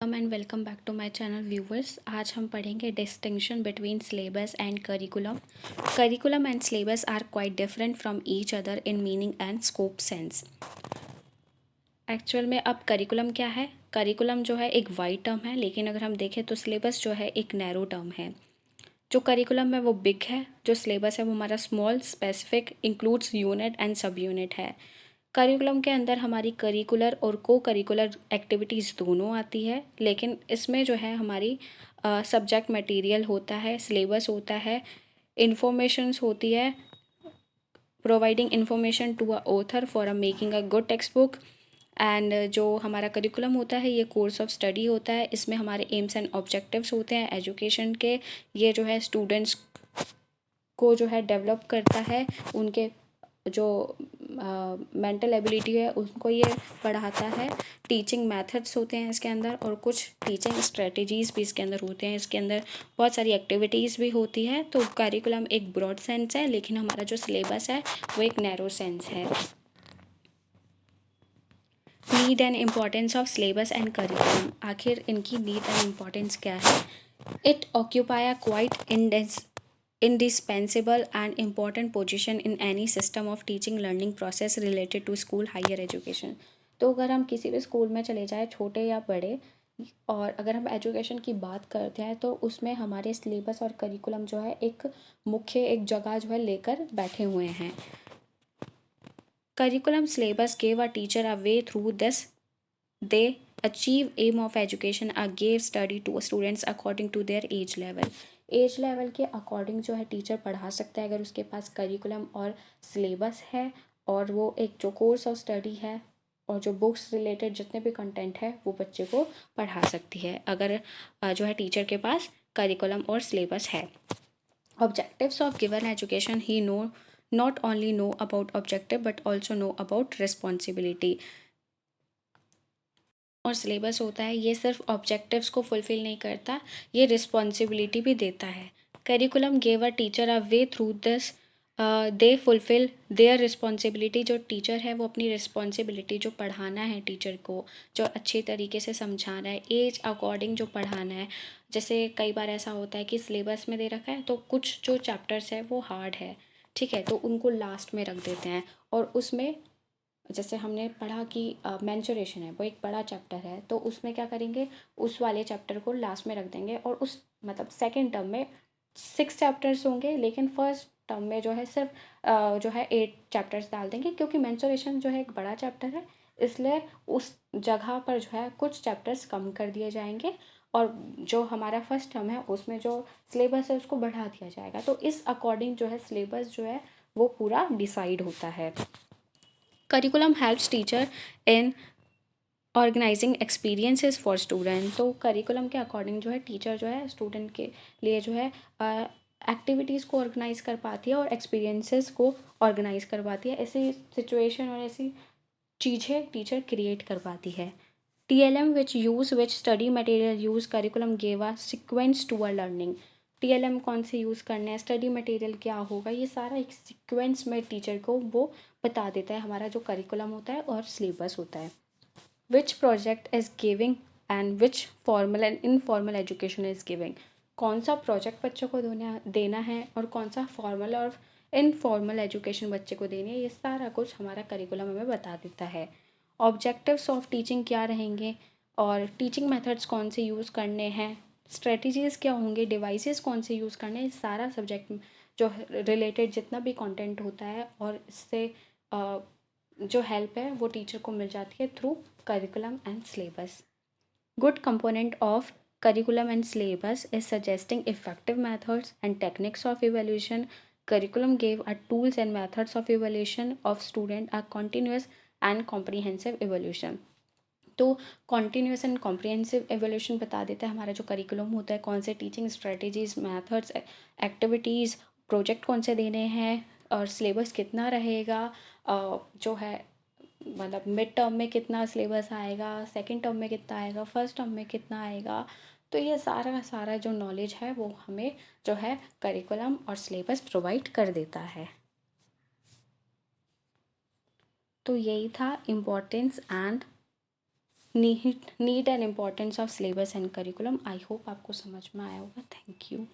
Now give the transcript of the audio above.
And welcome back to my channel viewers. आज हम पढ़ेंगे distinction between syllabus and curriculum. Curriculum and syllabus are quite different from each other in meaning and scope sense. Actual में अब curriculum क्या है? Curriculum जो है एक वाइड टर्म है, लेकिन अगर हम देखें तो सिलेबस जो है एक नैरो टर्म है। जो करिकुलम है वो बिग है, जो सिलेबस है वो हमारा small, specific, includes unit and सब यूनिट है। करिकुलम के अंदर हमारी करिकुलर और को करिकुलर एक्टिविटीज़ दोनों आती है, लेकिन इसमें जो है हमारी सब्जेक्ट मटेरियल होता है, सिलेबस होता है, इंफॉर्मेशंस होती है, providing information to a author for a making a good text book. And जो हमारा करिकुलम होता है ये कोर्स ऑफ स्टडी होता है। इसमें हमारे एम्स एंड ऑब्जेक्टिव्स होते हैं एजुकेशन के। ये जो है स्टूडेंट्स को जो है डेवलप करता है, उनके जो मेंटल एबिलिटी है उनको ये बढ़ाता है। टीचिंग मेथड्स होते हैं इसके अंदर, और कुछ टीचिंग स्ट्रेटजीज़ भी इसके अंदर होते हैं। इसके अंदर बहुत सारी एक्टिविटीज़ भी होती है। तो करिकुलम एक ब्रॉड सेंस है, लेकिन हमारा जो सिलेबस है वो एक नैरो सेंस है। Need and importance of syllabus and curriculum. आखिर इनकी नीड एंड इम्पॉर्टेंस क्या है? It occupy a quite indispensable and important position in any system of teaching learning process related to school higher education। तो अगर हम किसी भी स्कूल में चले जाए, छोटे या बड़े, और अगर हम एजुकेशन की बात करते हैं तो उसमें हमारे सिलेबस और करिकुलम जो है एक मुख्य एक जगह जो है लेकर बैठे हुए हैं। Curriculum syllabus gave a teacher a way through this they achieve aim of education a gave study to students according to their age level। Age level के अकॉर्डिंग जो है टीचर पढ़ा सकता है अगर उसके पास करिकुलम और सिलेबस है, और वो एक जो कोर्स ऑफ स्टडी है और जो बुक्स रिलेटेड जितने भी कंटेंट है वो बच्चे को पढ़ा सकती है अगर जो है टीचर के पास करिकुलम और सिलेबस है। Objectives of given education he know not only know about objective but also know about responsibility. और सिलेबस होता है ये सिर्फ ऑब्जेक्टिव्स को फुलफ़िल नहीं करता, ये रिस्पॉन्सिबिलिटी भी देता है। Curriculum gave a teacher a way through this they fulfil their responsibility. जो टीचर है वो अपनी रिस्पॉन्सिबिलिटी, जो पढ़ाना है टीचर को, जो अच्छे तरीके से समझाना है, एज अकॉर्डिंग जो पढ़ाना है। जैसे कई बार ऐसा होता है कि सिलेबस में दे रखा है तो कुछ जो चैप्टर्स है वो हार्ड है, ठीक है, तो उनको लास्ट में रख देते हैं। और उसमें जैसे हमने पढ़ा कि मेंस्ट्रुएशन है वो एक बड़ा चैप्टर है, तो उसमें क्या करेंगे, उस वाले चैप्टर को लास्ट में रख देंगे, और उस मतलब सेकंड टर्म में 6 चैप्टर्स होंगे, लेकिन फर्स्ट टर्म में जो है सिर्फ जो है 8 चैप्टर्स डाल देंगे, क्योंकि मेंस्ट्रुएशन जो है एक बड़ा चैप्टर है, इसलिए उस जगह पर जो है कुछ चैप्टर्स कम कर दिए जाएंगे, और जो हमारा फर्स्ट टर्म है उसमें जो सिलेबस है उसको बढ़ा दिया जाएगा। तो इस अकॉर्डिंग जो है सिलेबस जो है वो पूरा डिसाइड होता है। Curriculum helps teacher in organizing experiences for student. तो करिकुलम के अकॉर्डिंग जो है टीचर जो है स्टूडेंट के लिए जो है एक्टिविटीज़ को ऑर्गेनाइज कर पाती है और एक्सपीरियंसेस को ऑर्गेनाइज कर पाती है। ऐसी सिचुएशन और ऐसी चीज़ें टीचर क्रिएट कर पाती है। TLM which study material use curriculum gave a sequence to a learning। TLM कौन से यूज़ करने हैं, स्टडी मटेरियल क्या होगा, ये सारा एक सीक्वेंस में टीचर को वो बता देता है, हमारा जो करिकुलम होता है और सिलेबस होता है। Which project is giving and which formal and informal education is giving. कौन सा प्रोजेक्ट बच्चों को देना है और कौन सा फॉर्मल और इनफॉर्मल एजुकेशन बच्चे को देनी है, ये सारा कुछ हमारा करिकुलम हमें बता देता है। ऑब्जेक्टिव्स ऑफ टीचिंग क्या रहेंगे, और टीचिंग मेथड्स कौन से यूज़ करने हैं, स्ट्रेटजीज़ क्या होंगे, डिवाइसेस कौन से यूज़ करने हैं, सारा सब्जेक्ट जो रिलेटेड जितना भी कंटेंट होता है, और इससे जो हेल्प है वो टीचर को मिल जाती है through curriculum and syllabus. Good component of curriculum and syllabus is suggesting effective methods and techniques of evaluation. Curriculum gave a tools and methods of evaluation of student a continuous and comprehensive evaluation। तो continuous and comprehensive evolution बता देता है हमारा जो curriculum होता है, कौन से teaching strategies, methods, activities, project कौन से देने हैं, और सिलेबस कितना रहेगा, जो है मतलब मिड टर्म में कितना सिलेबस आएगा, सेकंड टर्म में कितना आएगा, फर्स्ट टर्म में कितना आएगा। तो ये सारा का सारा जो नॉलेज है वो हमें जो है करिकुलम और सिलेबस प्रोवाइड कर देता है। तो यही था importance and need and importance of syllabus and curriculum. I hope आपको समझ में आया होगा। Thank you.